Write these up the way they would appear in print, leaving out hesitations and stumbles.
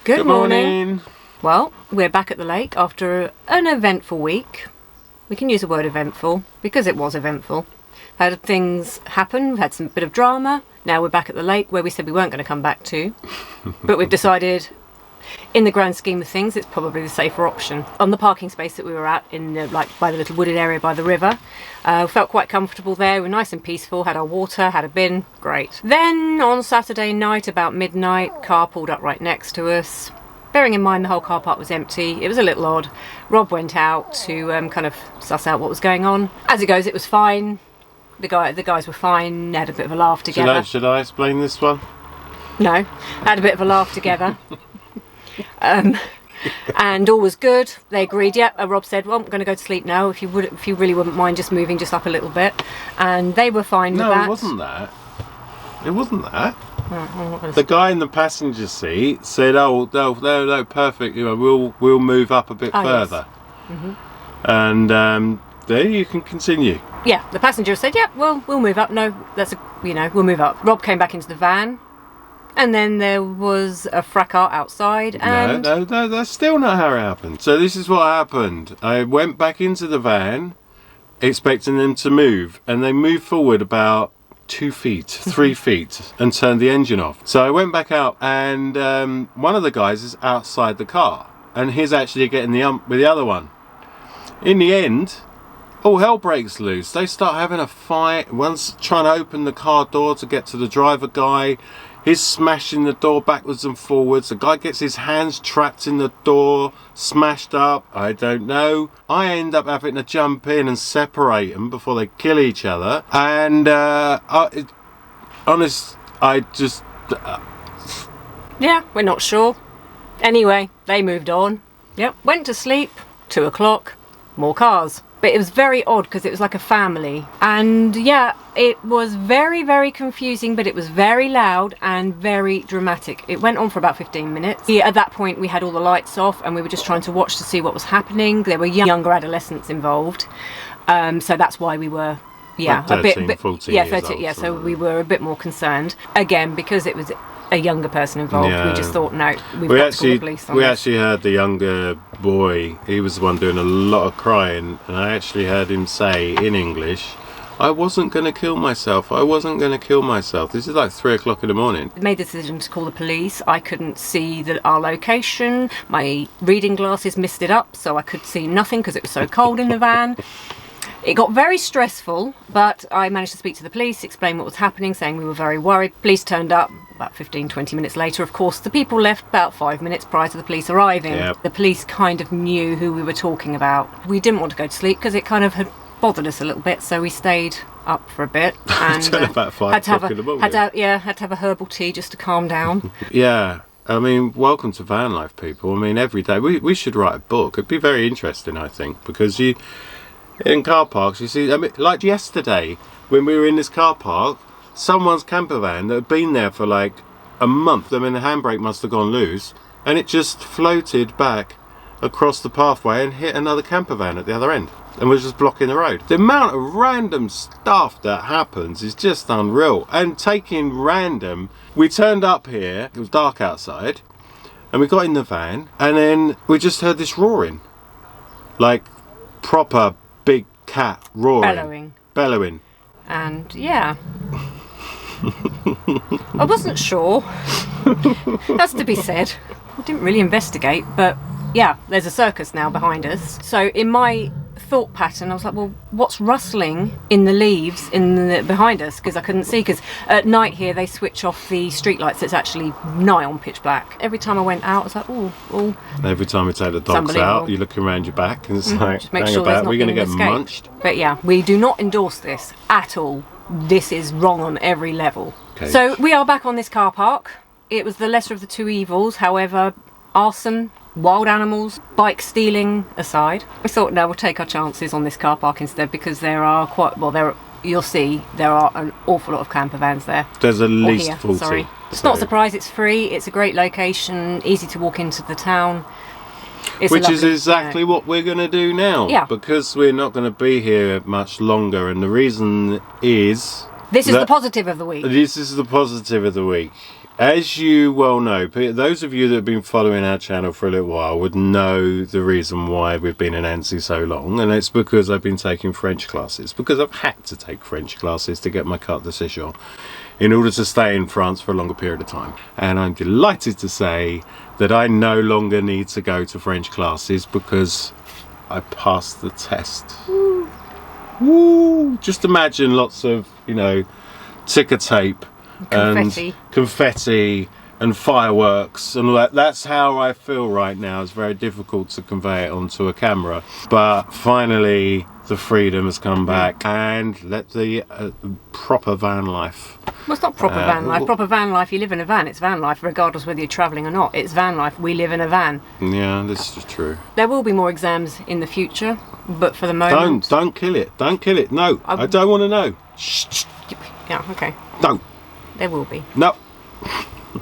Good morning. Well, we're back at the lake after an eventful week. We can use the word eventful because it was eventful. Had things happen, we've had some bit of drama. Now we're back at the lake where we said we weren't going to come back to. But we've decided, in the grand scheme of things, it's probably the safer option. On the parking space that we were at, in the, by the little wooded area by the river, we felt quite comfortable there. We were nice and peaceful, had our water, had a bin, great. Then on Saturday night, about midnight, car pulled up right next to us. Bearing in mind the whole car park was empty, it was a little odd. Rob went out to kind of suss out what was going on. As it goes, it was fine. The guys were fine. They had a bit of a laugh together. Should I explain this one? No, had a bit of a laugh together. And all was good. They agreed. Yep. Rob said, "Well, I'm going to go to sleep now. If you really wouldn't mind just moving just up a little bit," and they were fine with that. No, it wasn't that. It wasn't that. The guy in the passenger seat said, "Oh, no, perfect. You know, we'll move up a bit further." Yes. Mm-hmm. And there you can continue. Yeah, the passenger said, "Yep, well, we'll move up. No, we'll move up." Rob came back into the van. And then there was a fracas outside and... No, that's still not how it happened. So this is what happened. I went back into the van, expecting them to move, and they moved forward about 2 feet, 3 feet, and turned the engine off. So I went back out, and one of the guys is outside the car, and he's actually getting the ump with the other one. In the end, all hell breaks loose. They start having a fight. One's trying to open the car door to get to the driver guy. He's smashing the door backwards and forwards. The guy gets his hands trapped in the door, smashed up. I don't know. I end up having to jump in and separate them before they kill each other. And yeah, we're not sure. Anyway, they moved on. Yep, went to sleep. 2 o'clock, more cars. But it was very odd because it was like a family. And yeah, it was very, very confusing, but it was very loud and very dramatic. It went on for about 15 minutes. At that point, we had all the lights off and we were just trying to watch to see what was happening. There were younger adolescents involved. So that's why we were, like 13, 14 years old, yeah, so we were a bit more concerned. Again, because it was a younger person involved, we just thought, no, we've got to call the police on We this. actually heard the younger boy, he was the one doing a lot of crying, and I actually heard him say in English, "I wasn't going to kill myself, I wasn't going to kill myself." This is like 3 o'clock in the morning. I made the decision to call the police. I couldn't see our location. My reading glasses missed it up, so I could see nothing because it was so cold in the van. It got very stressful, but I managed to speak to the police, explain what was happening, saying we were very worried. Police turned up about 15-20 minutes later. Of course, the people left about 5 minutes prior to the police arriving. Yep. The police kind of knew who we were talking about. We didn't want to go to sleep because it kind of had bothered us a little bit, so we stayed up for a bit. And about 5 o'clock in the morning. Had to have a herbal tea just to calm down. Yeah. I mean, welcome to van life, people. I mean, every day we should write a book. It'd be very interesting, I think, because in car parks, you see, I mean, like yesterday when we were in this car park, someone's camper van that had been there for like a month. I mean, the handbrake must have gone loose, and it just floated back across the pathway and hit another camper van at the other end, and was just blocking the road. The amount of random stuff that happens is just unreal. And taking random, we turned up here, it was dark outside, and we got in the van, and then we just heard this roaring, like proper big cat roaring, bellowing. And yeah, I wasn't sure. That's to be said. We didn't really investigate, but yeah, there's a circus now behind us. So in my thought pattern, I was like, well, what's rustling in the leaves behind us? Because I couldn't see, because at night here they switch off the street lights. It's actually nigh on pitch black. Every time I went out, I was like, oh. Every time we take the dogs out, you're looking around your back and it's like, just make sure we're going to get munched. But yeah, we do not endorse this at all. This is wrong on every level. Okay. So we are back on this car park. It was the lesser of the two evils. However, arson, wild animals, bike stealing aside, we thought, no, we'll take our chances on this car park instead, because there are you'll see there are an awful lot of camper vans there. There's at least 40. Sorry. It's not a surprise, it's free, it's a great location, easy to walk into the town. Which is exactly what we're going to do now. Yeah. Because we're not going to be here much longer, and the reason is... This is the positive of the week. This is the positive of the week. As you well know, those of you that have been following our channel for a little while would know the reason why we've been in Annecy so long, and it's because I've been taking French classes, because I've had to take French classes to get my carte de séjour in order to stay in France for a longer period of time. And I'm delighted to say that I no longer need to go to French classes because I passed the test. Woo! Woo! Just imagine lots of, you know, ticker tape and confetti and fireworks and all that. That's how I feel right now. It's very difficult to convey it onto a camera, but finally the freedom has come back, and let the proper van life. Well, it's not proper van life. Proper van life, you live in a van. It's van life regardless whether you're travelling or not. It's van life. We live in a van. Yeah, this is true. There will be more exams in the future, but for the moment... Don't kill it. Don't kill it. No, I don't want to know. Shh. Yeah, okay. Don't. There will be. No.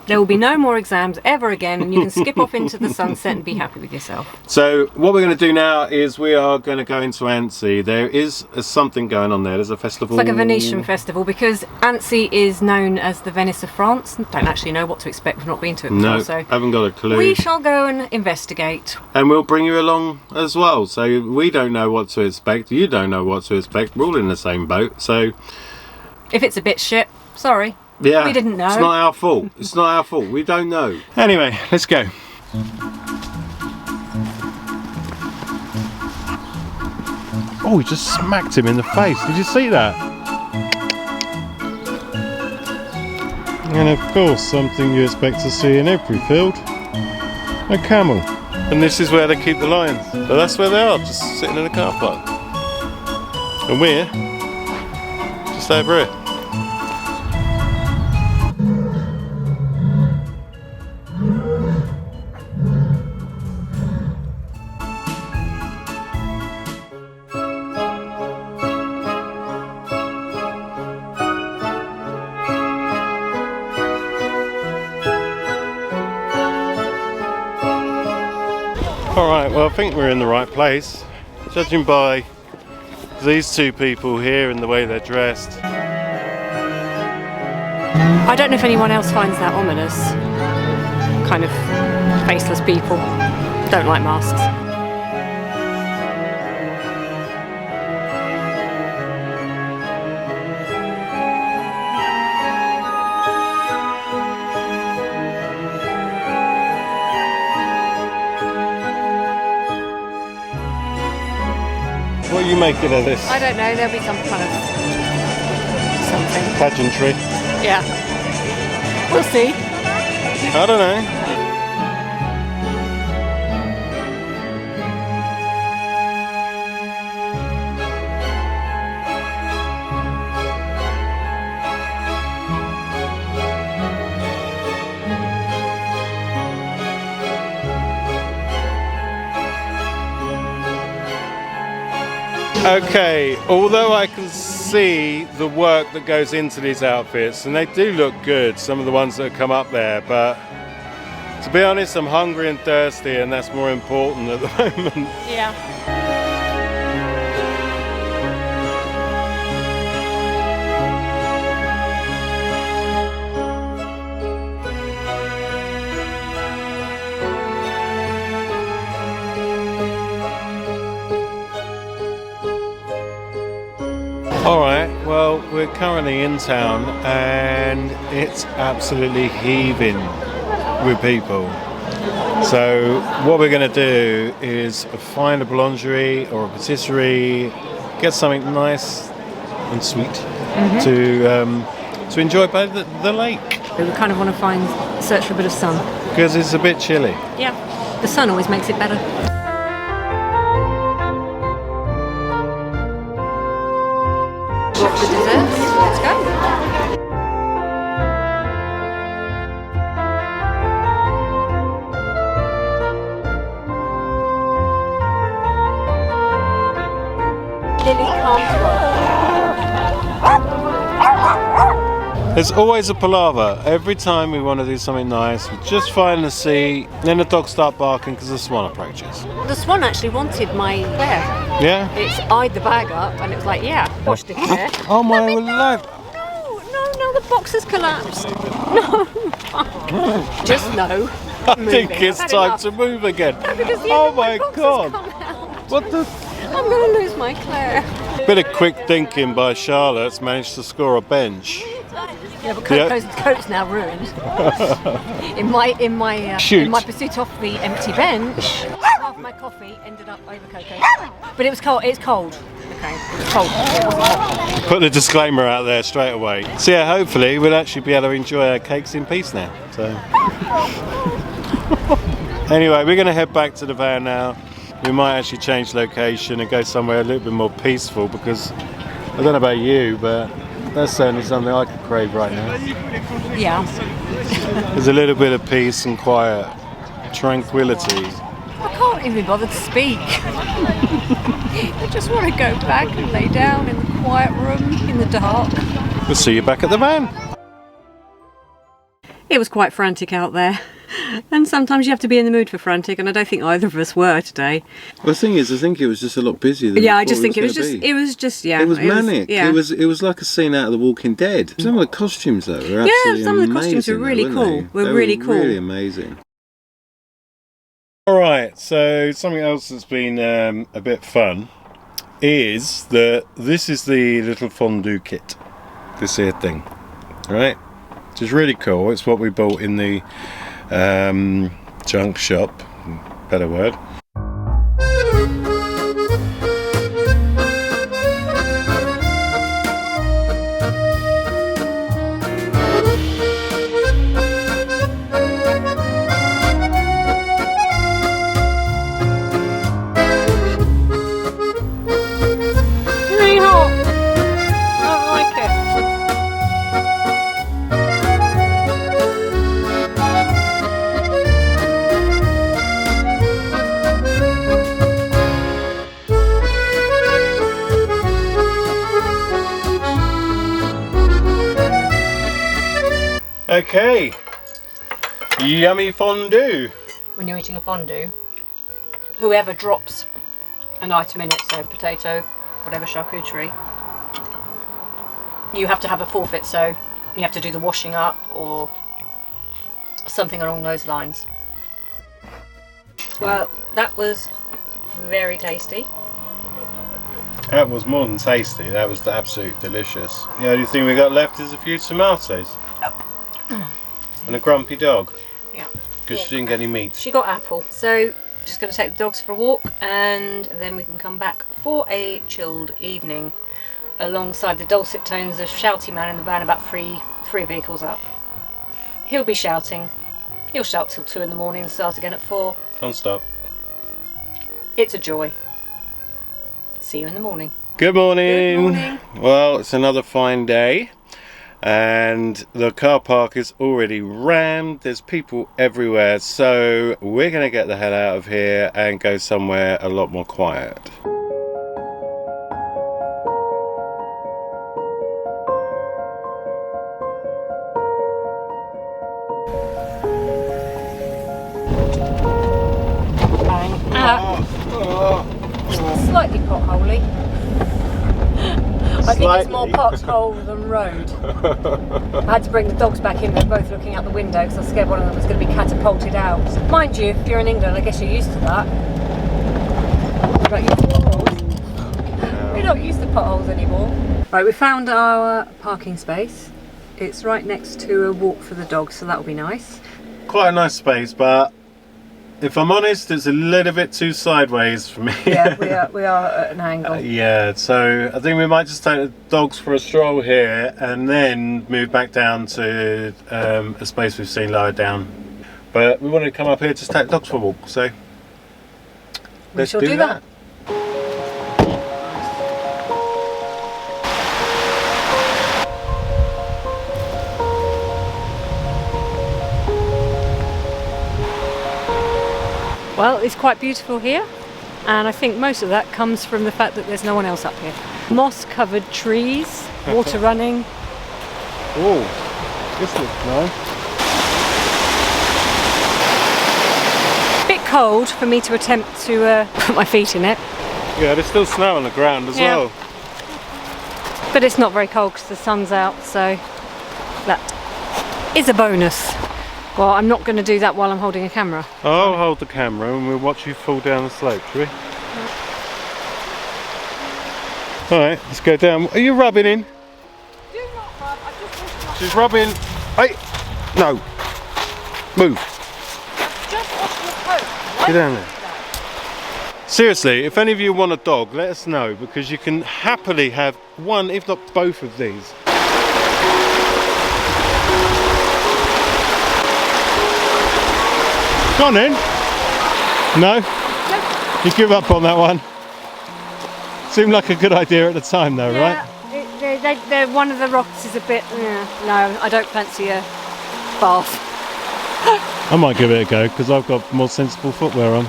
There will be no more exams ever again, and you can skip off into the sunset and be happy with yourself. So what we're going to do now is we are going to go into Annecy. There is something going on there. There's a festival. It's like a Venetian festival, because Annecy is known as the Venice of France. Don't actually know what to expect. We've not been to it before, so haven't got a clue. We shall go and investigate. And we'll bring you along as well. So we don't know what to expect. You don't know what to expect. We're all in the same boat. So if it's a bit shit, sorry. Yeah, we didn't know. It's not our fault. It's not our fault. We don't know. Anyway, let's go. Oh, he just smacked him in the face. Did you see that? And of course, something you expect to see in every field. A camel. And this is where they keep the lions. So that's where they are, just sitting in a car park. And we're just over here. Alright, well I think we're in the right place, judging by these two people here and the way they're dressed. I don't know if anyone else finds that ominous. Kind of faceless people. Don't like masks. What are you making of this? I don't know, there'll be some kind of something. Pageantry? Yeah. We'll see. I don't know. Okay, although I can see the work that goes into these outfits, and they do look good, some of the ones that have come up there, but to be honest, I'm hungry and thirsty, and that's more important at the moment. Yeah. Alright, well we're currently in town and it's absolutely heaving with people. So what we're going to do is find a boulangerie or a patisserie, get something nice and sweet to enjoy by the lake. We kind of want to search for a bit of sun. Because it's a bit chilly. Yeah, the sun always makes it better. The desserts. Let's go. There's always a palaver. Every time we want to do something nice, we just find the sea, then the dogs start barking because the swan approaches. The swan actually wanted my hair. Yeah? It's eyed the bag up and it was like, yeah, washed it hair. Oh my life. No, Oh, the box has collapsed. No. Just no. I think it's time to move again. Oh my God. What the? I'm going to lose my Claire. Bit of quick thinking by Charlotte's managed to score a bench. Yeah, but Coco's now ruined. in my pursuit off the empty bench, half my coffee ended up over Coco. But it was cold. It's cold. Okay, it's cold. It wasn't hot. Put the disclaimer out there straight away. So yeah, hopefully we'll actually be able to enjoy our cakes in peace now. So anyway, we're going to head back to the van now. We might actually change location and go somewhere a little bit more peaceful because I don't know about you, but that's certainly something I could crave right now. Yeah. There's a little bit of peace and quiet, tranquility. I can't even bother to speak. I just want to go back and lay down in the quiet room in the dark. We'll see you back at the van. It was quite frantic out there. And sometimes you have to be in the mood for frantic, and I don't think either of us were today. Well, the thing is, I think it was just a lot busier than I just think it was just It was manic. It was like a scene out of The Walking Dead. Some of the costumes though were absolutely some of the costumes were really cool. They were really amazing. Alright, so something else that's been a bit fun is that this is the little fondue kit. This here thing. Alright? Which is really cool. It's what we bought in the junk shop, better word. Really hot. I don't like it. Okay, yummy fondue. When you're eating a fondue, whoever drops an item in it, so potato, whatever charcuterie, you have to have a forfeit, so you have to do the washing up or something along those lines. Well, that was very tasty. That was more than tasty, that was absolutely delicious. The only thing we got left is a few tomatoes. And a grumpy dog. Yeah. Because she didn't get any meat. She got apple. So, just going to take the dogs for a walk and then we can come back for a chilled evening alongside the dulcet tones of Shouty Man in the van about three vehicles up. He'll be shouting. He'll shout till 2 in the morning and start again at 4. Can't stop. It's a joy. See you in the morning. Good morning. Good morning. Well, it's another fine day. And the car park is already rammed. There's people everywhere, so we're going to get the hell out of here and go somewhere a lot more quiet. Slightly potholey. I think it's more pothole than road. I had to bring the dogs back in. They're both looking out the window because I was scared one of them was going to be catapulted out. Mind you, if you're in England, I guess you're used to that. You're not used to potholes. We're not used to potholes anymore. Right, we found our parking space. It's right next to a walk for the dogs, so that'll be nice. Quite a nice space, but if I'm honest, it's a little bit too sideways for me. Yeah, we are at an angle. Yeah, so I think we might just take the dogs for a stroll here and then move back down to a space we've seen lower down. But we wanted to come up here to take the dogs for a walk, so let's do that. Well, it's quite beautiful here, and I think most of that comes from the fact that there's no one else up here. Moss-covered trees, water running. Oh, this looks nice. Bit cold for me to attempt to put my feet in it. Yeah, there's still snow on the ground as well. But it's not very cold because the sun's out, so That is a bonus. Well, I'm not going to do that while I'm holding a camera. I'll hold the camera and we'll watch you fall down the slope, shall we? Alright, let's go down. Are you rubbing in? Do not rub, I just washed my... She's rubbing. Hey! No! Move! Just washed my coat. Get down there. Seriously, if any of you want a dog, let us know, because you can happily have one, if not both of these. Go on then. No? You give up on that one. Seemed like a good idea at the time though, right? They're one of the rocks is a bit, no, I don't fancy a bath. I might give it a go because I've got more sensible footwear on.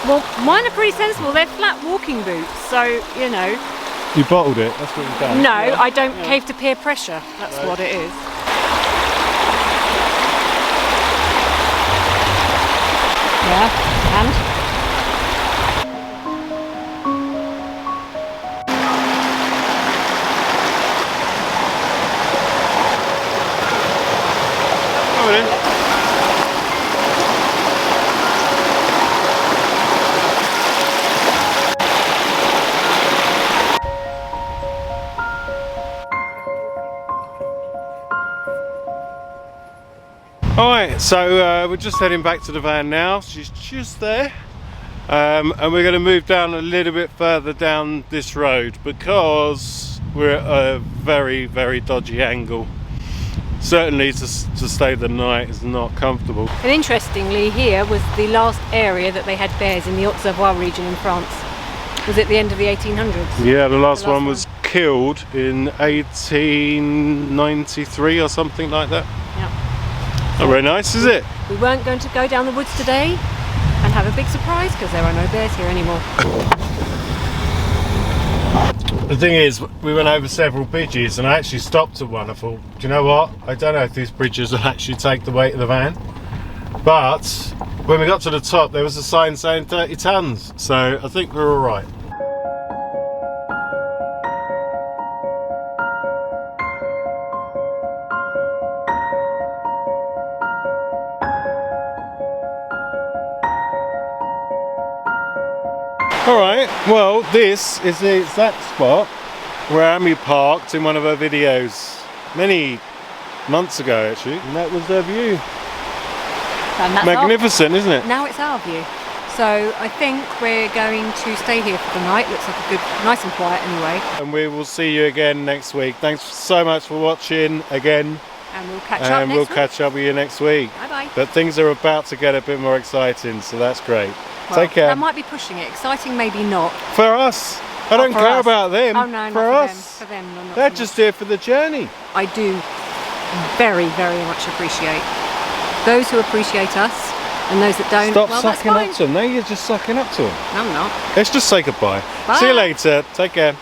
Well, mine are pretty sensible. They're flat walking boots, so, you know. You bottled it, that's what you've done. No, I don't cave to peer pressure. That's what it is. Yeah, and? Alright, so we're just heading back to the van now. She's just there. And we're going to move down a little bit further down this road because we're at a very, very dodgy angle. Certainly to stay the night is not comfortable. And interestingly, here was the last area that they had bears in the Haute-Savoie region in France. Was it the end of the 1800s? Yeah, the last one was killed in 1893 or something like that. Yeah. Not very nice, is it? We weren't going to go down the woods today and have a big surprise because there are no bears here anymore. The thing is, we went over several bridges and I actually stopped at one. I thought, do you know what? I don't know if these bridges will actually take the weight of the van. But when we got to the top, there was a sign saying 30 tons. So I think we're all right. Alright, well this is the exact spot where Amy parked in one of her videos many months ago actually, and that was their view. And that's magnificent, isn't it? Now it's our view. So I think we're going to stay here for the night. Looks like a good, nice and quiet anyway. And we will see you again next week. Thanks so much for watching again. And we'll catch up next week. And we'll catch up with you next week. Bye bye. But things are about to get a bit more exciting, so that's great. Well, take care. That might be pushing it. Exciting, maybe not. For us. I don't care about them. Oh no, for not us. For them. No, not they're for just here for the journey. I do very, very much appreciate those who appreciate us and those that don't. Stop well, sucking up to them. No, you're just sucking up to them. No, I'm not. Let's just say goodbye. Bye. See you later. Take care.